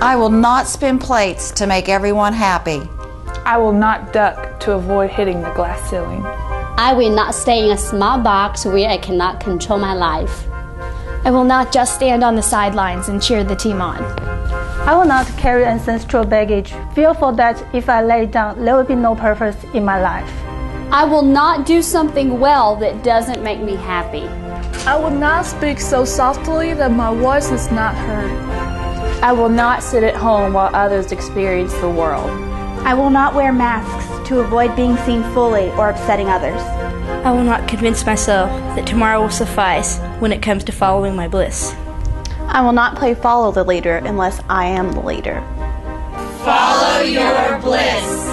I will not spin plates to make everyone happy. I will not duck to avoid hitting the glass ceiling. I will not stay in a small box where I cannot control my life. I will not just stand on the sidelines and cheer the team on. I will not carry ancestral baggage, fearful that if I lay down, there will be no purpose in my life. I will not do something well that doesn't make me happy. I will not speak so softly that my voice is not heard. I will not sit at home while others experience the world. I will not wear masks to avoid being seen fully or upsetting others. I will not convince myself that tomorrow will suffice when it comes to following my bliss. I will not play follow the leader unless I am the leader. Follow your bliss.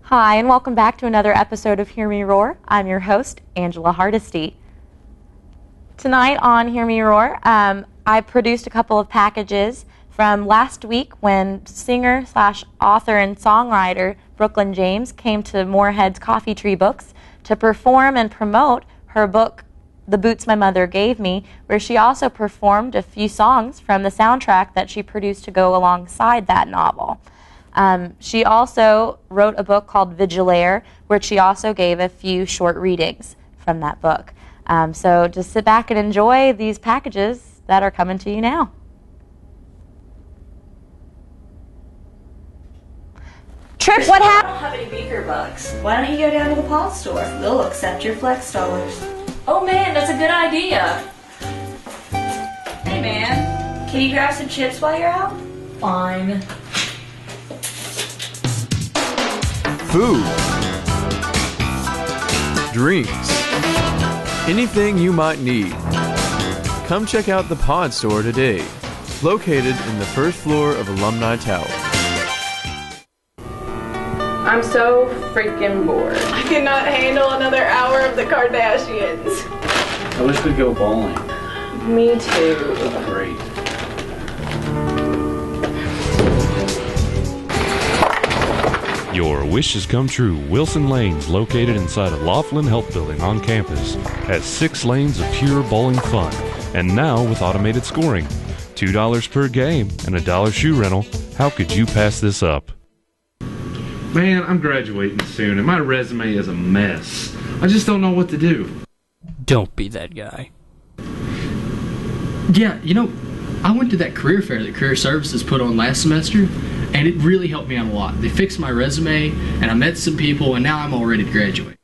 Hi, and welcome back to another episode of Hear Me Roar. I'm your host, Angela Hardesty. Tonight on Hear Me Roar, I produced a couple of packages from last week when singer/author and songwriter Brooklyn James came to Moorhead's Coffee Tree Books to perform and promote her book, The Boots My Mother Gave Me, where she also performed a few songs from the soundtrack that she produced to go alongside that novel. She also wrote a book called Vigilaire, where she also gave a few short readings from that book. So just sit back and enjoy these packages that are coming to you now. Trip, what happened? I don't have any beaker bucks. Why don't you go down to the pawn store? They'll accept your flex dollars. Oh man, that's a good idea. Hey man, can you grab some chips while you're out? Fine. Food, drinks, anything you might need. Come check out the Pod Store today, located in the first floor of Alumni Tower. I'm so freaking bored. I cannot handle another hour of the Kardashians. I wish we'd go bowling. Me too. Great. Your wish has come true. Wilson Lanes, located inside a Laughlin Health Building on campus, has 6 lanes of pure bowling fun, and now with automated scoring. $2 per game and a $1 shoe rental. How could you pass this up? Man, I'm graduating soon, and my resume is a mess. I just don't know what to do. Don't be that guy. Yeah, you know, I went to that career fair that Career Services put on last semester, and it really helped me out a lot. They fixed my resume, and I met some people, and now I'm all ready to graduate.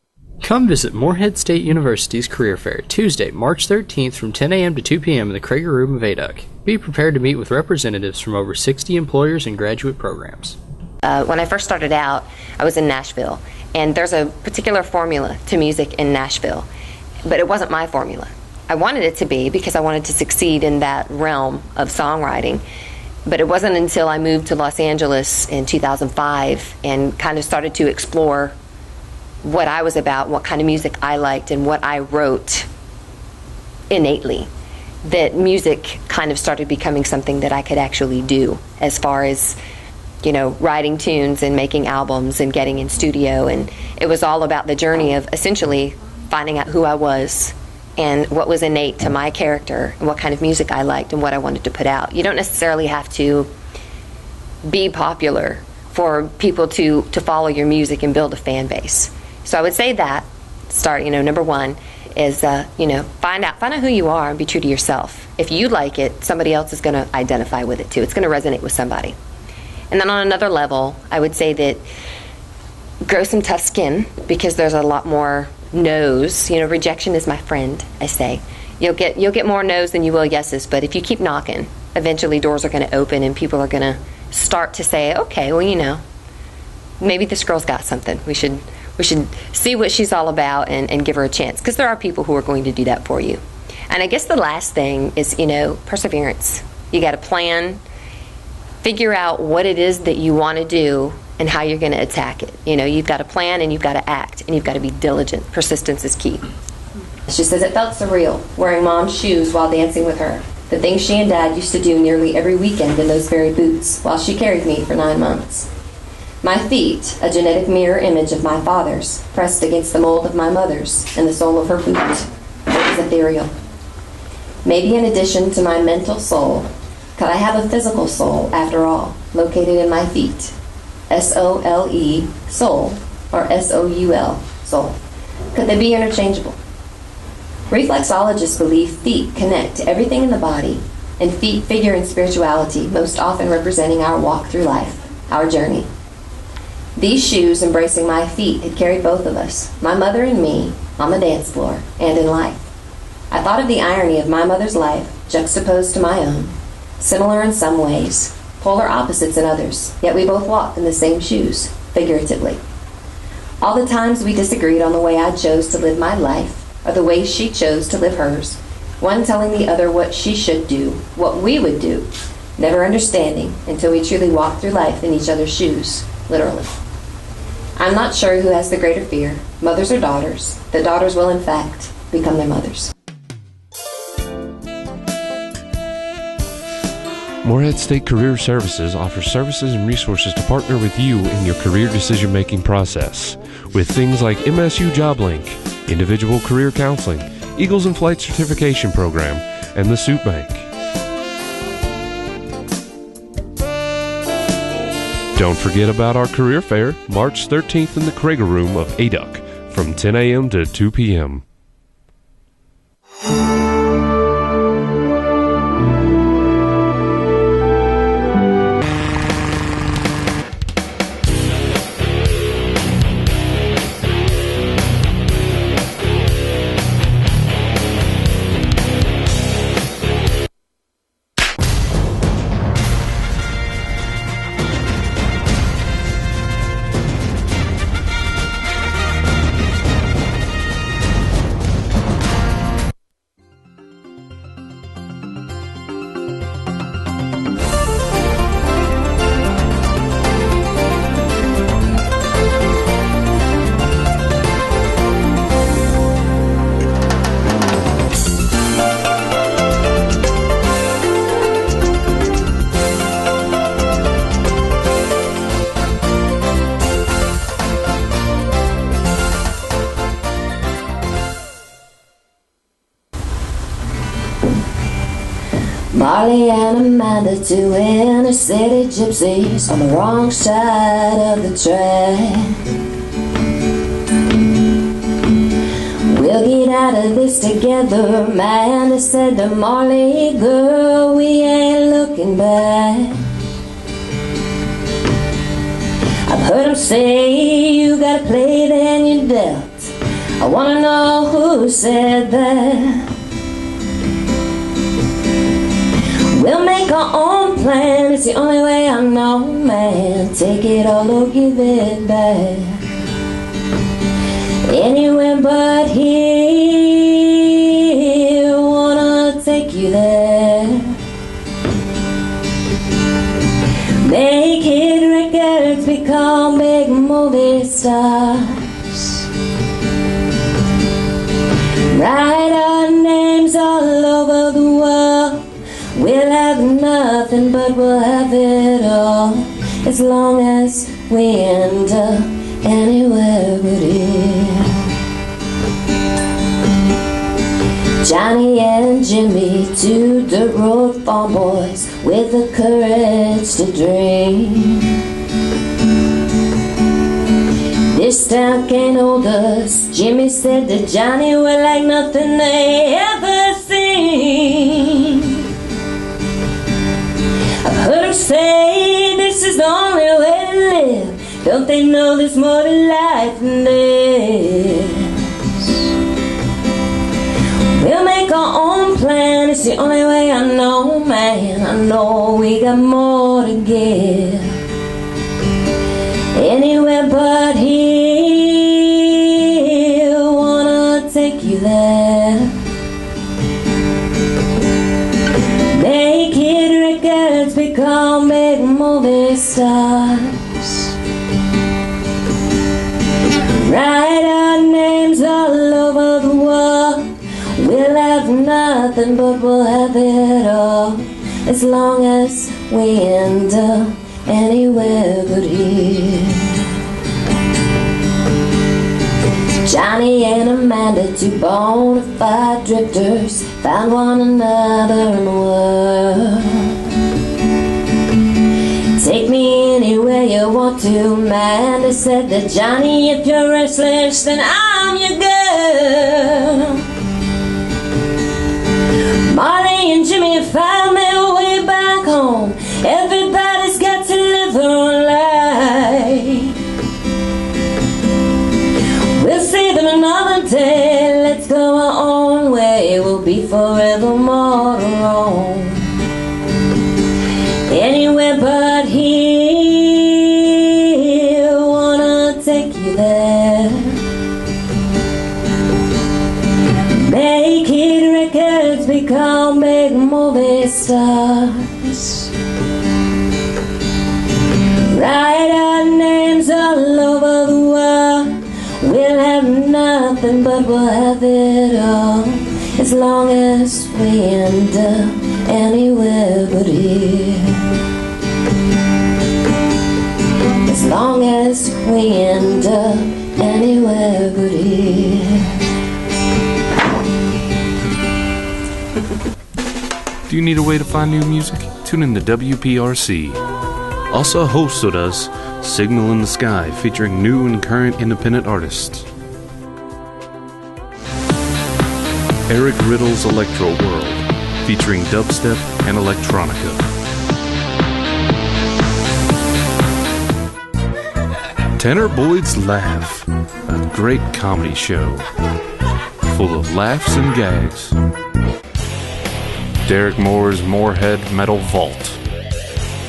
Come visit Moorhead State University's Career Fair Tuesday, March 13th from 10 a.m. to 2 p.m. in the Krager Room of ADUC. Be prepared to meet with representatives from over 60 employers and graduate programs. When I first started out, I was in Nashville, and there's a particular formula to music in Nashville, but it wasn't my formula. I wanted it to be because I wanted to succeed in that realm of songwriting, but it wasn't until I moved to Los Angeles in 2005 and kind of started to explore what I was about, what kind of music I liked, and what I wrote innately, that music kind of started becoming something that I could actually do as far as, you know, writing tunes and making albums and getting in studio. And it was all about the journey of essentially finding out who I was and what was innate to my character and what kind of music I liked and what I wanted to put out. You don't necessarily have to be popular for people to follow your music and build a fan base. So I would say that, start, number one is, find out who you are and be true to yourself. If you like it, somebody else is going to identify with it too. It's going to resonate with somebody. And then on another level, I would say that grow some tough skin, because there's a lot more no's. Rejection is my friend, I say. You'll get more no's than you will yeses, but if you keep knocking, eventually doors are going to open and people are going to start to say, okay, well, maybe this girl's got something. We should see what she's all about and give her a chance, because there are people who are going to do that for you. And I guess the last thing is, perseverance. You got to plan, figure out what it is that you want to do and how you're going to attack it. You've got to plan and you've got to act and you've got to be diligent. Persistence is key. She says it felt surreal, wearing Mom's shoes while dancing with her. The things she and Dad used to do nearly every weekend in those very boots while she carried me for 9 months. My feet, a genetic mirror image of my father's, pressed against the mold of my mother's, and the sole of her boot. It was ethereal. Maybe in addition to my mental soul, could I have a physical soul, after all, located in my feet? S-O-L-E, soul, or S-O-U-L, soul. Could they be interchangeable? Reflexologists believe feet connect to everything in the body, and feet figure in spirituality, most often representing our walk through life, our journey. These shoes embracing my feet had carried both of us, my mother and me, on the dance floor and in life. I thought of the irony of my mother's life juxtaposed to my own, similar in some ways, polar opposites in others, yet we both walked in the same shoes, figuratively. All the times we disagreed on the way I chose to live my life, or the way she chose to live hers, one telling the other what she should do, what we would do, never understanding until we truly walked through life in each other's shoes, literally. I'm not sure who has the greater fear, mothers or daughters. The daughters will, in fact, become their mothers. Morehead State Career Services offers services and resources to partner with you in your career decision-making process with things like MSU JobLink, Individual Career Counseling, Eagles in Flight Certification Program, and the Suit Bank. Don't forget about our career fair, March 13th in the Krager Room of ADUC from 10 a.m. to 2 p.m. Marley and Amanda, two inner city gypsies on the wrong side of the track. We'll get out of this together, Amanda said to Marley, girl, we ain't looking back. I've heard them say you gotta play the hand you dealt. I wanna know who said that. We'll make our own plan, it's the only way I know, man. Take it all or give it back. Anywhere but here, wanna take you there. Make hit records, become big movie stars. Write our names all over the world. We'll have nothing, but we'll have it all, as long as we end up anywhere but here. Johnny and Jimmy, two dirt road farm boys with the courage to dream. This town can't hold us, Jimmy said to Johnny, we're like nothing they ever seen. I've heard them say this is the only way to live. Don't they know there's more to life than this? We'll make our own plan, it's the only way I know, man. I know we got more to give. Anywhere but here, wanna take you there. Make hit records, become big movie stars. Write our names all over the world. We'll have nothing, but we'll have it all, as long as we end up anywhere but here. Johnny and Amanda, two bona fide drifters, found one another in the world. Take me anywhere you want to, Amanda said to Johnny. If you're restless, then I'm your girl. Marty and Jimmy found their way back home. Everybody's got to live their own life. We'll see them another day. Let's go our own way. We'll be forever more alone. Anywhere but here, wanna take you there. Make hit records, become big movie stars. Write our names all over the world. We'll have nothing but we'll have it all. As long as we end up anywhere but here. As long as we end up anywhere but here. Do you need a way to find new music? Tune in to WPRC. Also hosted us Signal in the Sky, featuring new and current independent artists. Eric Riddle's Electro World, featuring dubstep and electronica. Tanner Boyd's Laugh, a great comedy show, full of laughs and gags. Derek Moore's Moorhead Metal Vault,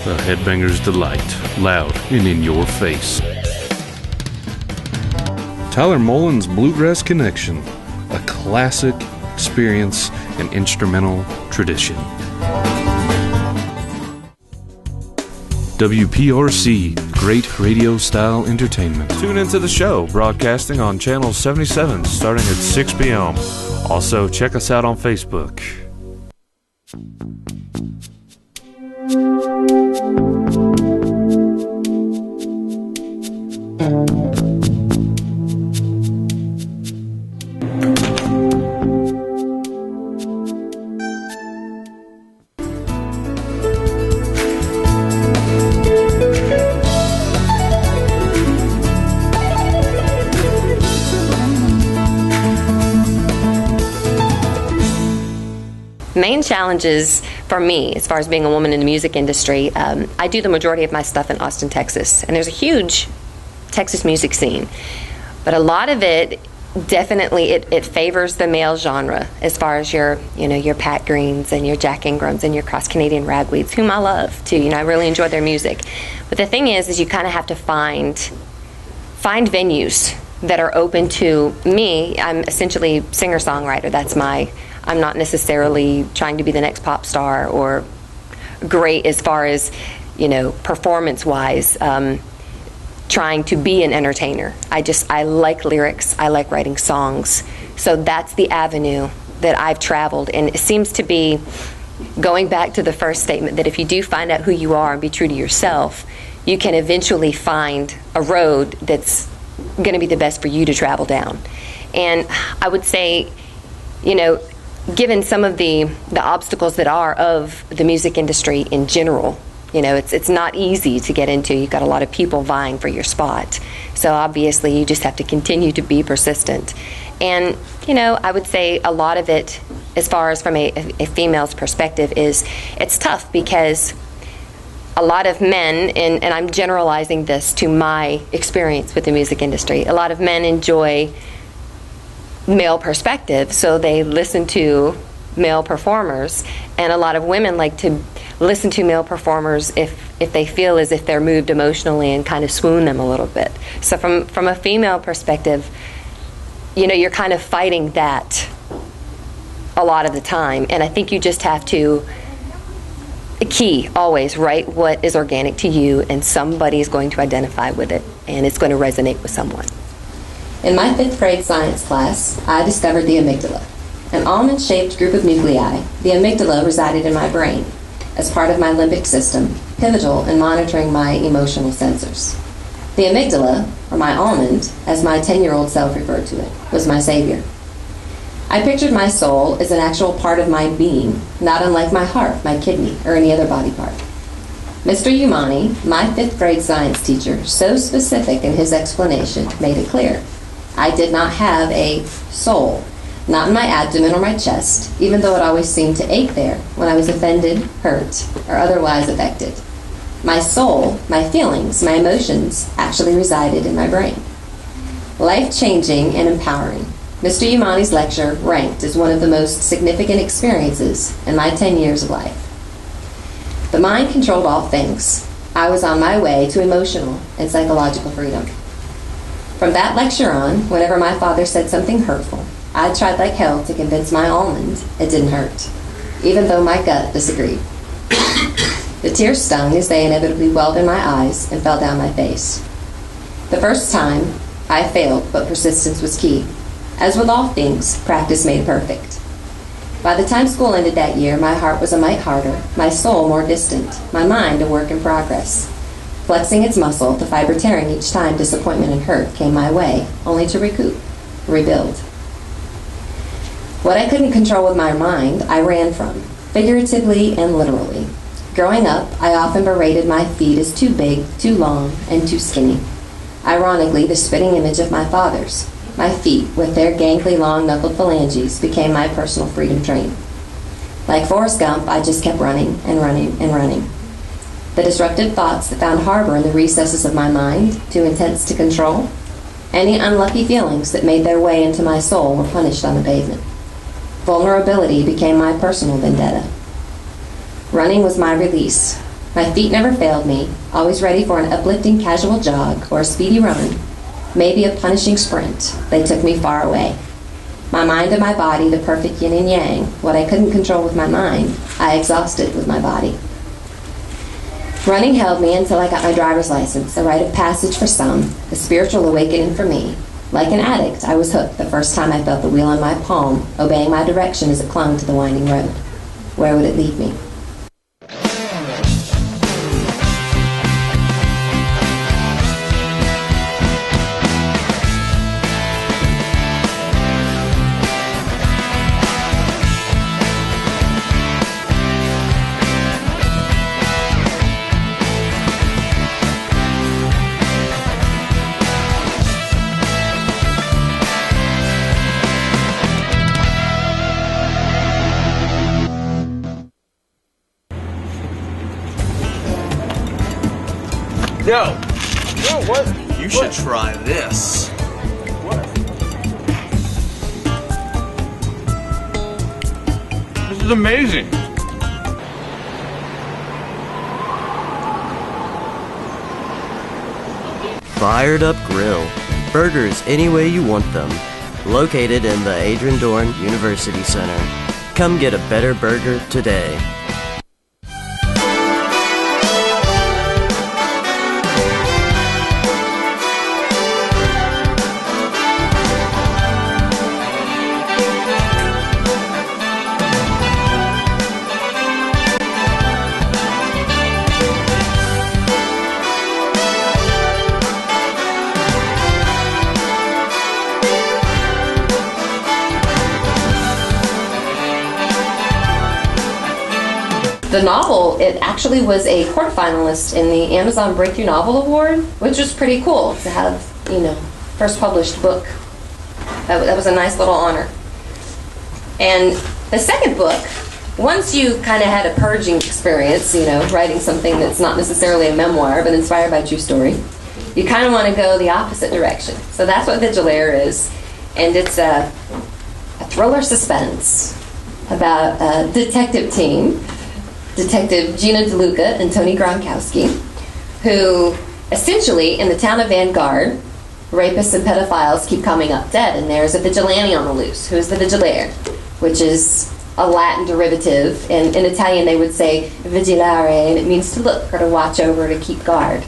a headbanger's delight, loud and in your face. Tyler Mullins' Bluegrass Connection, a classic experience and instrumental tradition. WPRC, great radio-style entertainment. Tune into the show, broadcasting on Channel 77 starting at 6 p.m. Also, check us out on Facebook. Main challenges for me, as far as being a woman in the music industry, I do the majority of my stuff in Austin, Texas, and there's a huge Texas music scene, but a lot of it definitely it favors the male genre, as far as your Pat Greens and your Jack Ingrams and your Cross Canadian Ragweeds, whom I love too. I really enjoy their music, but the thing is you kind of have to find venues that are open to me. I'm essentially singer-songwriter. I'm not necessarily trying to be the next pop star or great as far as, performance-wise, trying to be an entertainer. I like lyrics. I like writing songs. So that's the avenue that I've traveled. And it seems to be going back to the first statement that if you do find out who you are and be true to yourself, you can eventually find a road that's going to be the best for you to travel down. And I would say, given some of the obstacles that are of the music industry in general, it's not easy to get into. You've got a lot of people vying for your spot. So obviously you just have to continue to be persistent. And, I would say a lot of it, as far as from a female's perspective, is it's tough because a lot of men, and I'm generalizing this to my experience with the music industry, a lot of men enjoy male perspective, so they listen to male performers, and a lot of women like to listen to male performers if they feel as if they're moved emotionally and kind of swoon them a little bit. So from a female perspective, you're kind of fighting that a lot of the time, and I think you just have to always write what is organic to you, and somebody is going to identify with it, and it's going to resonate with someone. In my 5th grade science class, I discovered the amygdala, an almond-shaped group of nuclei. The amygdala resided in my brain as part of my limbic system, pivotal in monitoring my emotional sensors. The amygdala, or my almond, as my 10-year-old self referred to it, was my savior. I pictured my soul as an actual part of my being, not unlike my heart, my kidney, or any other body part. Mr. Umani, my 5th grade science teacher, so specific in his explanation, made it clear. I did not have a soul, not in my abdomen or my chest, even though it always seemed to ache there when I was offended, hurt, or otherwise affected. My soul, my feelings, my emotions actually resided in my brain. Life-changing and empowering. Mr. Umani's lecture ranked as one of the most significant experiences in my 10 years of life. The mind controlled all things. I was on my way to emotional and psychological freedom. From that lecture on, whenever my father said something hurtful, I tried like hell to convince my almond it didn't hurt, even though my gut disagreed. The tears stung as they inevitably welled in my eyes and fell down my face. The first time, I failed, but persistence was key. As with all things, practice made perfect. By the time school ended that year, my heart was a mite harder, my soul more distant, my mind a work in progress. Flexing its muscle, the fiber tearing each time disappointment and hurt came my way, only to recoup, rebuild. What I couldn't control with my mind, I ran from, figuratively and literally. Growing up, I often berated my feet as too big, too long, and too skinny. Ironically, the spitting image of my father's. My feet, with their gangly, long-knuckled phalanges, became my personal freedom train. Like Forrest Gump, I just kept running and running and running. The disruptive thoughts that found harbor in the recesses of my mind, too intense to control, any unlucky feelings that made their way into my soul were punished on the pavement. Vulnerability became my personal vendetta. Running was my release. My feet never failed me, always ready for an uplifting casual jog or a speedy run, maybe a punishing sprint. They took me far away. My mind and my body, the perfect yin and yang. What I couldn't control with my mind, I exhausted with my body. Running held me until I got my driver's license, a rite of passage for some, a spiritual awakening for me. Like an addict, I was hooked the first time I felt the wheel on my palm, obeying my direction as it clung to the winding road. Where would it lead me? No, what? You should try this. What? This is amazing. Fired Up Grill. Burgers any way you want them. Located in the Adrian Dorn University Center. Come get a better burger today. The novel, it actually was a quarterfinalist in the Amazon Breakthrough Novel Award, which was pretty cool to have, first published book. That was a nice little honor. And the second book, once you kind of had a purging experience, writing something that's not necessarily a memoir, but inspired by a true story, you kind of want to go the opposite direction. So that's what Vigilaire is. And it's a thriller suspense about a detective team, Detective Gina DeLuca and Tony Gronkowski, who essentially, in the town of Vanguard, rapists and pedophiles keep coming up dead, and there's a vigilante on the loose, who is the Vigilaire, which is a Latin derivative. And in Italian they would say vigilare, and it means to look or to watch over, to keep guard.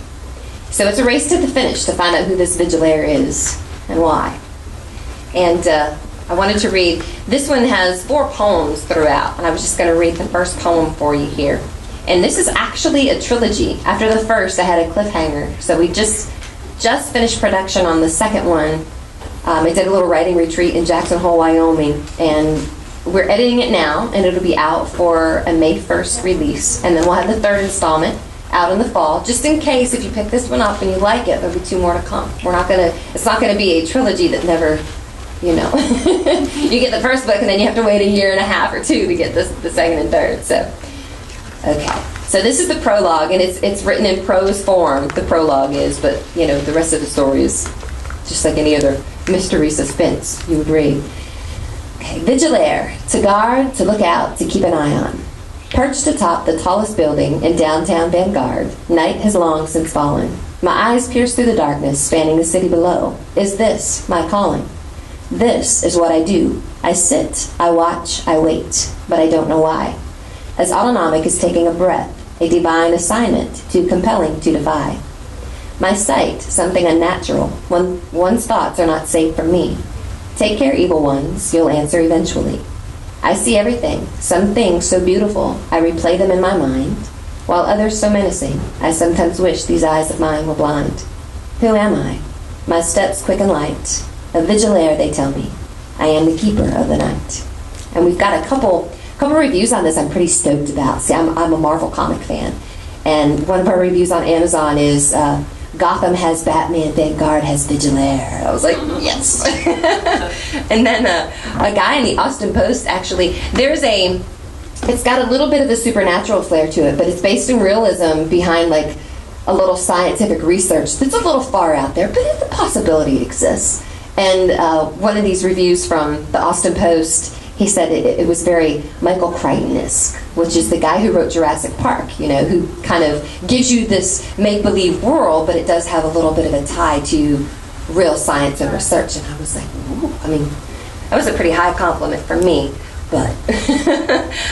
So it's a race to the finish to find out who this Vigilaire is and why. And I wanted to read, this one has 4 poems throughout, and I was just going to read the first poem for you here. And this is actually a trilogy. After the first, I had a cliffhanger, so we just just finished production on the second one. I did a little writing retreat in Jackson Hole, Wyoming, and we're editing it now, and it'll be out for a May 1st release. And then we'll have the third installment out in the fall, just in case if you pick this one up and you like it, there'll be 2 more to come. It's not gonna be a trilogy that never, you know, you get the first book and then you have to wait a year and a half or 2 to get the second and third. So, okay. So this is the prologue, and it's written in prose form. The prologue is, but you know, the rest of the story is just like any other mystery suspense you would read. Okay, Vigilare, to guard, to look out, to keep an eye on. Perched atop the tallest building in downtown Vanguard, night has long since fallen. My eyes pierce through the darkness, spanning the city below. Is this my calling? This is what I do. I sit, I watch, I wait, but I don't know why. As autonomic as taking a breath, a divine assignment too compelling to defy. My sight, something unnatural, one's thoughts are not safe from me. Take care, evil ones, you'll answer eventually. I see everything, some things so beautiful, I replay them in my mind, while others so menacing, I sometimes wish these eyes of mine were blind. Who am I? My steps quick and light, a vigilare, they tell me. I am the keeper of the night. And we've got a couple reviews on this I'm pretty stoked about. See, I'm a Marvel comic fan, and one of our reviews on Amazon is Gotham has Batman, Vanguard has Vigilare. I was like, yes. And then a guy in the Austin Post, actually, it's got a little bit of a supernatural flair to it, but it's based in realism behind like a little scientific research that's a little far out there, but the possibility exists. And one of these reviews from the Austin Post, he said it was very Michael Crichton-esque, which is the guy who wrote Jurassic Park, you know, who kind of gives you this make-believe world, but it does have a little bit of a tie to real science and research. And I was like, ooh, I mean, that was a pretty high compliment for me, but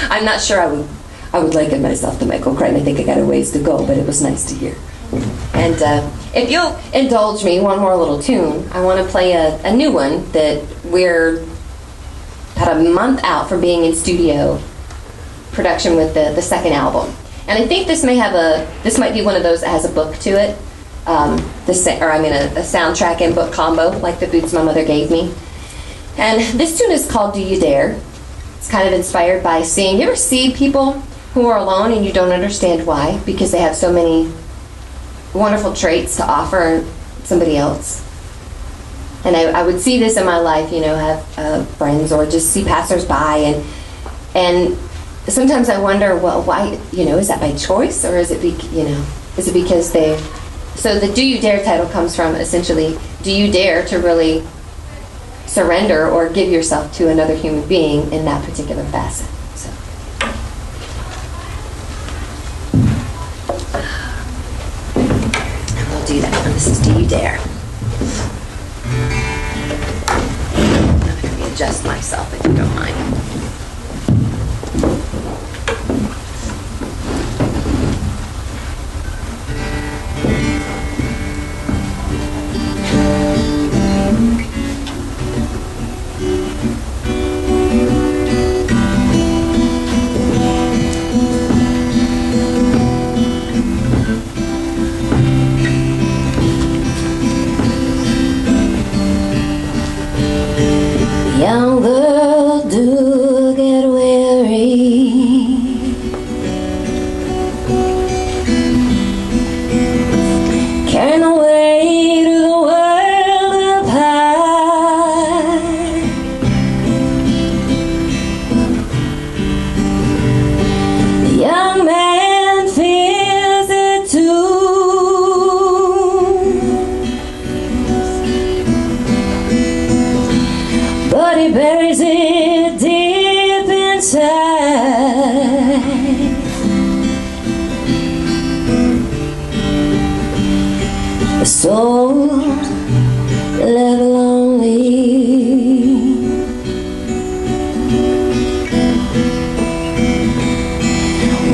I'm not sure I would liken myself to Michael Crichton. I think I got a ways to go, but it was nice to hear. And if you'll indulge me, one more little tune, I want to play a new one that we're about a month out from being in studio production with the second album. And I think this might be one of those that has a book to it, a soundtrack and book combo, like the boots my mother gave me. And this tune is called Do You Dare? It's kind of inspired by you ever see people who are alone and you don't understand why, because they have so many wonderful traits to offer somebody else. And I would see this in my life, you know, have friends or just see passersby, and sometimes I wonder, well, why, you know, is that by choice, or is it because they? So the Do You Dare title comes from essentially, do you dare to really surrender or give yourself to another human being in that particular facet? So. And we'll do that. This is Do You Dare. Let me adjust myself if you don't mind. Young girl, do get weary. Carrying the weight of the world up high. The young man feels it too. But he buries it deep inside. A soul left lonely,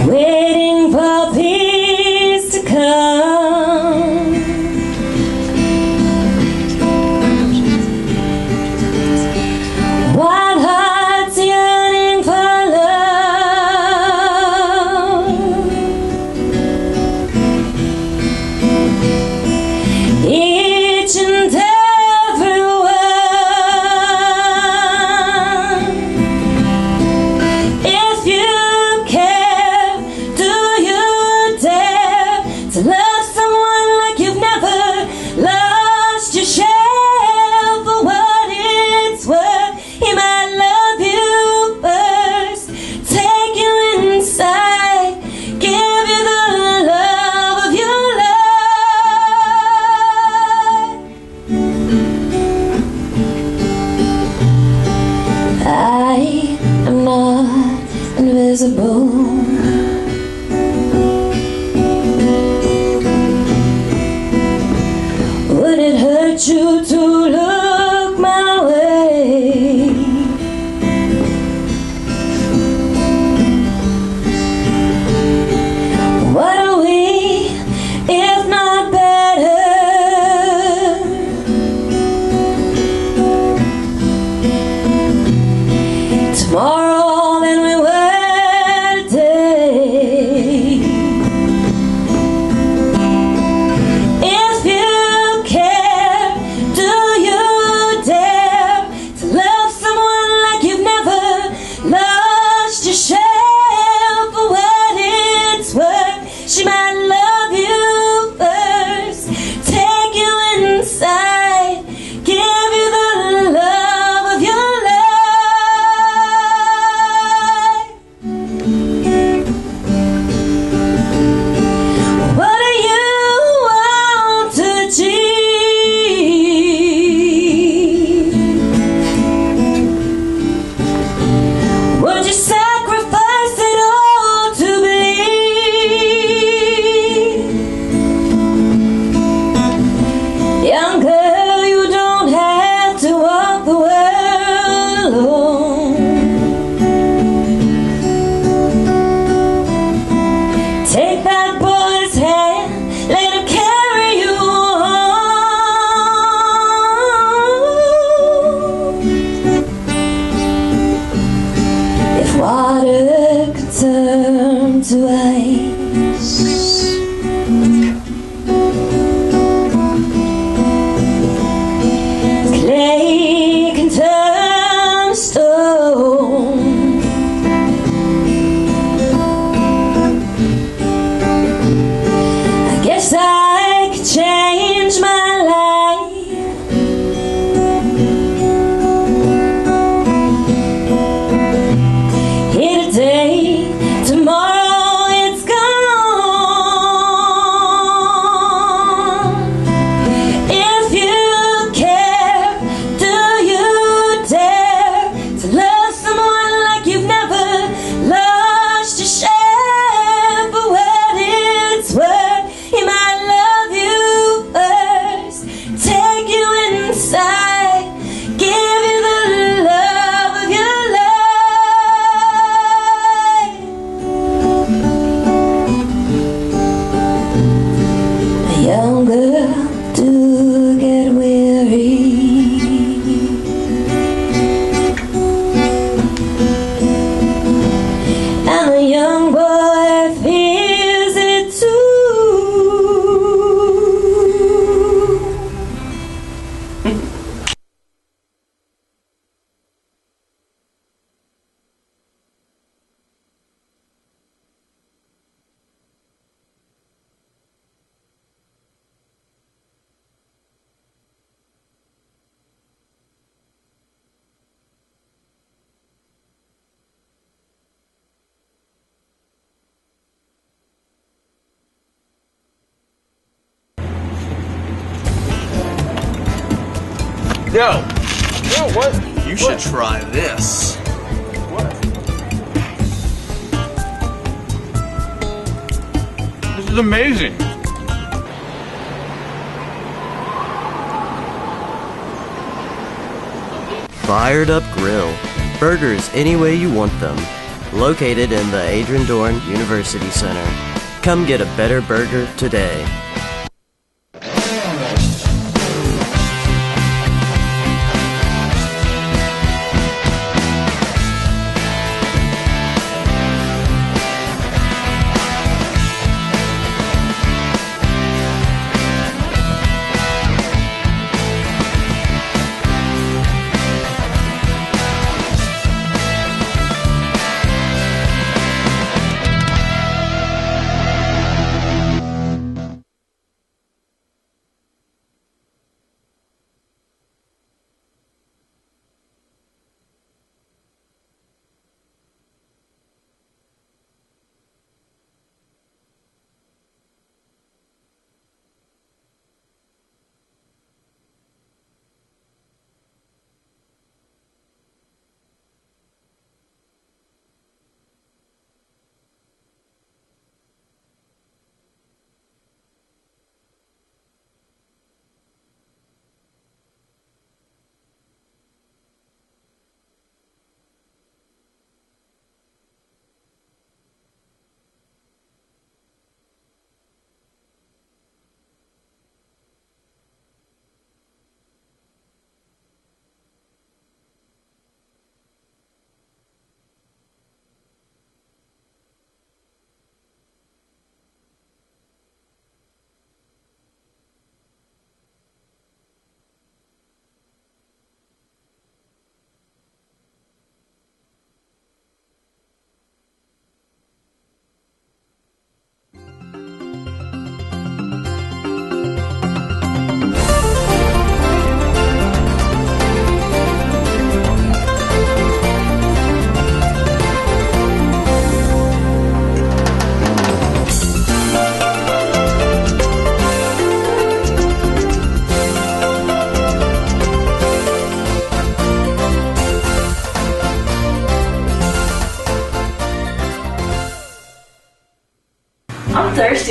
waiting for peace to come. Wild hearts yearning for love. to love someone like you've never lost yourself. For what it's worth, he might love you first, take you inside, give you the love of your life. I am not invisible. Would it hurt you to look my way? What are we if not better? Tomorrow than we were today. If you care, do you dare to love someone like you've never lost yourself? For what it's worth, she might love you first, take you inside, give you the love of your life. What do you want to achieve? Would you sacrifice it all to believe? Young girl, you don't have to walk the world alone. Take that boy's hand, let him carry you home. If water could turn to ice, clay can turn to stone. I guess I could change my life. Here today, tomorrow it's gone. If you care, do you dare to love someone like you've never lost yourself? For what it's worth, he might love you first, take you inside, give you the love of your life. A young girl do get weary, and the young boy feels it too. No! No, what? You should try this. What? This is amazing. Fired Up Grill. Burgers any way you want them. Located in the Adrian Dorn University Center. Come get a better burger today.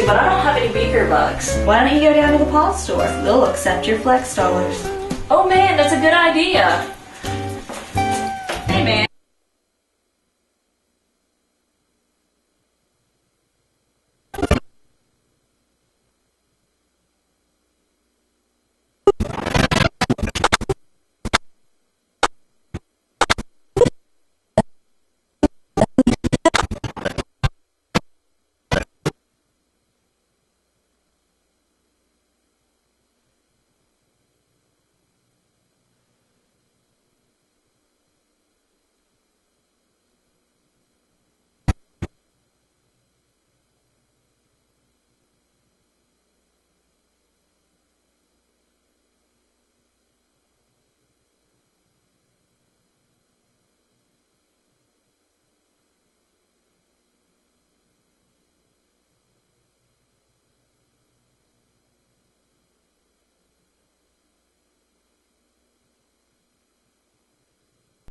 to, but I don't have any beaker bucks. Why don't you go down to the pawn store? They'll accept your flex dollars. Oh man, that's a good idea. Hey man.